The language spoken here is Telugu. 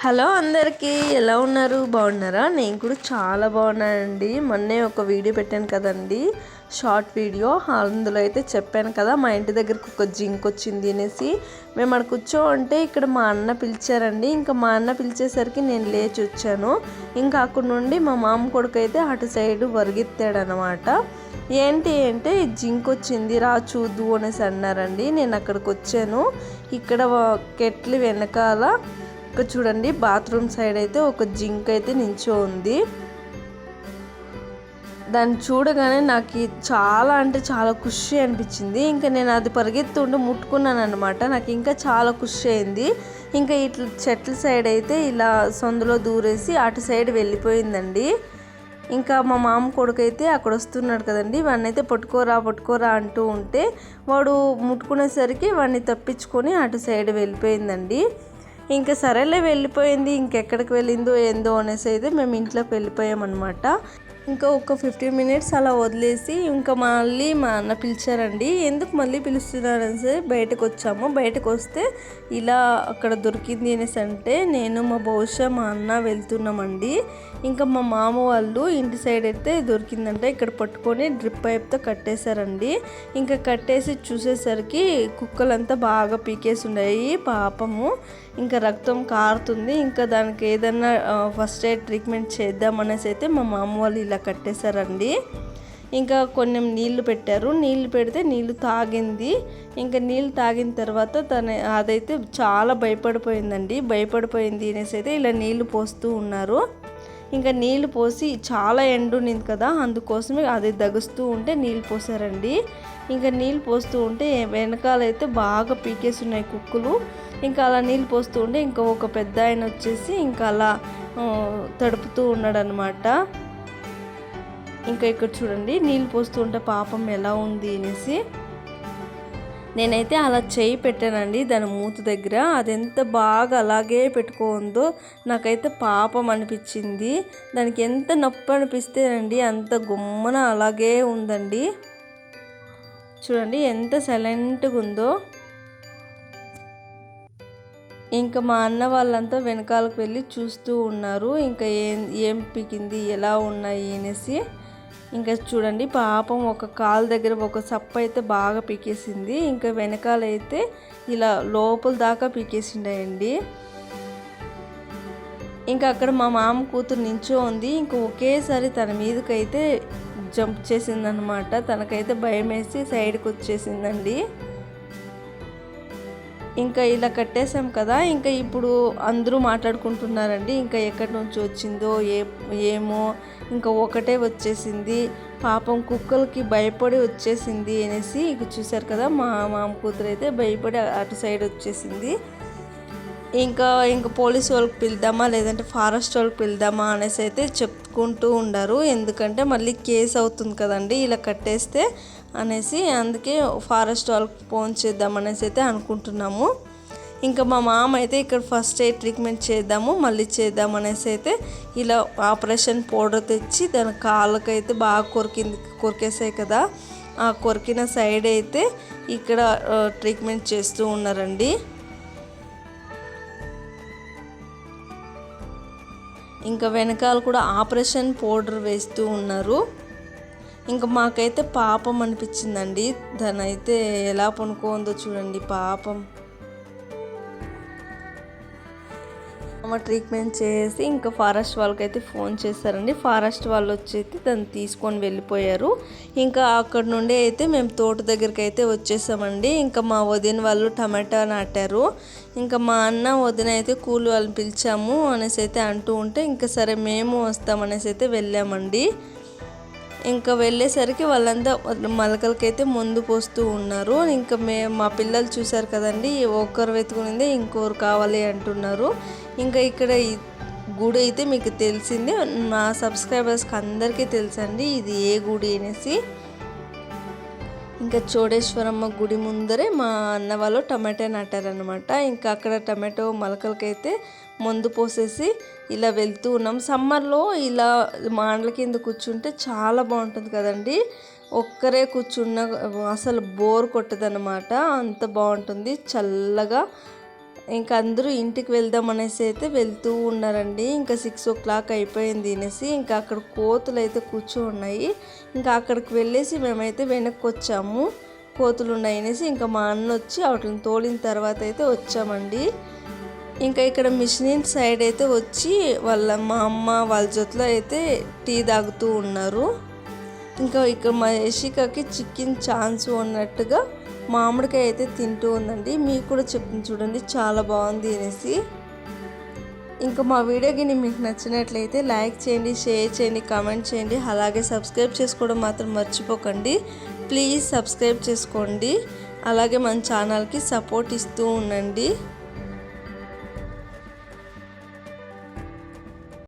హలో అందరికీ, ఎలా ఉన్నారు? బాగున్నారా? నేను కూడా చాలా బాగున్నానండి. మొన్నే ఒక వీడియో పెట్టాను కదండి, షార్ట్ వీడియో. అందులో అయితే చెప్పాను కదా, మా ఇంటి దగ్గరకు ఒక జింక్ వచ్చింది అనేసి. మేము అక్కడ కూర్చోంటే ఇక్కడ మా అన్న పిలిచారండి. ఇంకా మా అన్న పిలిచేసరికి నేను లేచి వచ్చాను. ఇంకా అక్కడ నుండి మా మామ కొడుకు అయితే అటు సైడ్ వరిగెత్తాడు అనమాట. ఏంటి అంటే జింక్ వచ్చింది, రా చూద్దు అనేసి అన్నారండి. నేను అక్కడికి వచ్చాను. ఇక్కడ కెట్లు వెనకాల ఇక్కడ చూడండి, బాత్రూమ్ సైడ్ అయితే ఒక జింక్ అయితే నించో ఉంది. దాన్ని చూడగానే నాకు చాలా అంటే చాలా ఖుషి అనిపించింది. ఇంకా నేను అది పరిగెత్తుంటే ముట్టుకున్నాను అనమాట. నాకు ఇంకా చాలా ఖుషి అయింది. ఇంకా ఇట్లా చెట్ల సైడ్ అయితే ఇలా సందులో దూరేసి అటు సైడ్ వెళ్ళిపోయిందండి. ఇంకా మా మామ కొడుకు అయితే అక్కడ వస్తున్నాడు కదండి, వాడిని అయితే పట్టుకోరా అంటూ ఉంటే వాడు ముట్టుకునేసరికి వాడిని తప్పించుకొని అటు సైడ్ వెళ్ళిపోయిందండి. ఇంకా సరేలే వెళ్ళిపోయింది, ఇంకెక్కడికి వెళ్ళిందో ఏందో అనేసి అయితే మేము ఇంట్లోకి వెళ్ళిపోయామన్నమాట. ఇంకా ఒక 15 మినిట్స్ అలా వదిలేసి ఇంకా మళ్ళీ మా అన్న పిలిచారండి. ఎందుకు మళ్ళీ పిలుస్తున్నారని బయటకు వచ్చాము. బయటకు వస్తే ఇలా అక్కడ దొరికింది అనేసి అంటే నేను మా అన్న వెళ్తున్నామండి. ఇంకా మా మామ వాళ్ళు ఇంటి సైడ్ అయితే దొరికిందంటే ఇక్కడ పట్టుకొని డ్రిప్ పైప్తో కట్టేశారండి. ఇంకా కట్టేసి చూసేసరికి కుక్కలంతా బాగా పీకేసి ఉన్నాయి పాపము. ఇంకా రక్తం కారుతుంది. ఇంకా దానికి ఏదన్నా ఫస్ట్ ఎయిడ్ ట్రీట్మెంట్ చేద్దామనేసి అయితే మా మామ వాళ్ళు ఇలా కట్టేశారండి. ఇంకా కొన్ని నీళ్లు పెట్టారు. నీళ్లు పెడితే నీళ్లు తాగింది. ఇంకా నీళ్ళు తాగిన తర్వాత అదైతే చాలా భయపడిపోయింది అనేసి అయితే ఇలా నీళ్లు పోస్తూ ఉన్నారు. ఇంకా నీళ్లు పోసి చాలా ఎండునింది కదా, అందుకోసమే అది దగుస్తూ ఉంటే నీళ్ళు పోసారండి. ఇంకా నీళ్ళు పోస్తూ ఉంటే వెనకాలైతే బాగా పీకేసి ఉన్నాయి కుక్కలు. ఇంకా అలా నీళ్ళు పోస్తూ ఉంటే ఇంకా ఒక పెద్ద ఆయన వచ్చేసి ఇంకా అలా తడుపుతూ ఉన్నాడు అనమాట. ఇంకా ఇక్కడ చూడండి, నీళ్ళు పోస్తూ ఉంటే పాపం ఎలా ఉంది అనేసి నేనైతే అలా చేయి పెట్టానండి దాని మూతి దగ్గర. అది ఎంత బాగా అలాగే పెట్టుకుందో నాకైతే పాపం అనిపించింది. దానికి ఎంత నొప్పి అనిపిస్తేనండి అంత గుమ్మన అలాగే ఉందండి. చూడండి ఎంత సైలెంట్గా ఉందో. ఇంకా మా అన్న వాళ్ళంతా వెనకాలకు వెళ్ళి చూస్తూ ఉన్నారు. ఇంకా ఏం పీకింది, ఎలా ఉన్నాయి అనేసి. ఇంకా చూడండి, పాపం ఒక కాలు దగ్గర ఒక సప్ప అయితే బాగా పీకేసింది. ఇంకా వెనకాలైతే ఇలా లోపల దాకా పీకేసిండాయండి. ఇంకా అక్కడ మా మామ కూతురు నించో ఉంది. ఇంకా ఒకేసారి తన మీదకైతే జంప్ చేసిందనమాట. తనకైతే భయం వేసి సైడ్కి వచ్చేసిందండి. ఇంకా ఇలా కట్టేసాం కదా, ఇంకా ఇప్పుడు అందరూ మాట్లాడుకుంటున్నారండి. ఇంకా ఎక్కడి నుంచి వచ్చిందో ఏమో, ఇంకా ఒకటే వచ్చేసింది పాపం, కుక్కలకి భయపడి వచ్చేసింది అనేసి. ఇక చూసారు కదా, మా మామ కూతురు అయితే భయపడి అటు సైడ్ వచ్చేసింది. ఇంకా పోలీసు వాళ్ళకి పిలుద్దామా లేదంటే ఫారెస్ట్ వాళ్ళకి పిలుద్దామా అనేసి అయితే చెప్పుకుంటూ ఉండారు. ఎందుకంటే మళ్ళీ కేసు అవుతుంది కదండి ఇలా కట్టేస్తే అనేసి. అందుకే ఫారెస్ట్ వాళ్ళకి ఫోన్ చేద్దాం అనేసి అయితే అనుకుంటున్నాము. ఇంకా మా మామ అయితే ఇక్కడ ఫస్ట్ ఎయిడ్ ట్రీట్మెంట్ చేద్దాం అనేసి అయితే ఇలా ఆపరేషన్ పౌడర్ తెచ్చి దాని కాళ్ళకైతే బాగా కొరికేసాయి కదా, ఆ కొరికిన సైడ్ అయితే ఇక్కడ ట్రీట్మెంట్ చేస్తూ ఉన్నారండి. ఇంకా వెనకాల కూడా ఆపరేషన్ పౌడర్ వేస్తూ ఉన్నారు. ఇంకా మాకైతే పాపం అనిపించిందండి. దాని అయితే ఎలా పనుకోందో చూడండి పాపం. ట్రీట్మెంట్ చేసి ఇంకా ఫారెస్ట్ వాళ్ళకైతే ఫోన్ చేశారండి. ఫారెస్ట్ వాళ్ళు వచ్చి దాన్ని తీసుకొని వెళ్ళిపోయారు. ఇంకా అక్కడ నుండి అయితే మేము తోట దగ్గరికి అయితే వచ్చేసామండి. ఇంకా మా వదిన వాళ్ళు టమాటా నాటారు. ఇంకా మా అన్న వదిన అయితే కూలి వాళ్ళని పిలిచాము అనేసి అయితే అంటూ ఉంటే ఇంకా సరే మేము వస్తామనేసి అయితే వెళ్ళామండి. ఇంకా వెళ్ళేసరికి వాళ్ళంతా మొలకలకైతే మందు పోస్తూ ఉన్నారు. ఇంకా మా పిల్లలు చూసారు కదండి, ఒకరు వెతుకునిందే ఇంకొకరు కావాలి అంటున్నారు. ఇంకా ఇక్కడ గుడి అయితే మీకు తెలిసిందే, నా సబ్స్క్రైబర్స్కి అందరికీ తెలుసండి ఇది ఏ గుడి అనేసి. ఇంకా చోడేశ్వరమ్మ గుడి ముందరే మా అన్న వాళ్ళు టమాటా నాటారనమాట. ఇంకా అక్కడ టమాటో మొలకలకైతే మందు పోసేసి ఇలా వెళ్తూ ఉన్నాం. సమ్మర్లో ఇలా మాండ్ల కింద కూర్చుంటే చాలా బాగుంటుంది కదండి. ఒక్కరే కూర్చున్న అసలు బోర్ కొట్టదనమాట, అంత బాగుంటుంది. చల్లగా ఇంకా అందరూ ఇంటికి వెళ్దాం అనేసి అయితే వెళ్తూ ఉన్నారండి. ఇంకా 6 o'clock అయిపోయింది అనేసి ఇంకా అక్కడ కోతులు అయితే కూర్చోన్నాయి. ఇంకా అక్కడికి వెళ్ళేసి మేమైతే వెనక్కి వచ్చాము. కోతులు ఉన్నాయి అనేసి ఇంకా మా అన్న వచ్చి వాటిని తోలిన తర్వాత అయితే వచ్చామండి. ఇంకా ఇక్కడ మిషన్ సైడ్ అయితే వచ్చి మా అమ్మ వాళ్ళ జొత్తులో అయితే టీ తాగుతూ ఉన్నారు. ఇంకా ఇక్కడ మా యశికకి చికెన్ ఛాన్స్ ఉన్నట్టుగా మామిడికాయ అయితే తింటూ ఉందండి. మీకు కూడా చెప్తుంది చూడండి, చాలా బాగుంది అనేసి. ఇంకా మా వీడియోకి మీకు నచ్చినట్లయితే లైక్ చేయండి, షేర్ చేయండి, కామెంట్ చేయండి. అలాగే సబ్స్క్రైబ్ చేసుకోవడం మాత్రం మర్చిపోకండి. ప్లీజ్ సబ్స్క్రైబ్ చేసుకోండి. అలాగే మన ఛానల్కి సపోర్ట్ ఇస్తూ ఉండండి.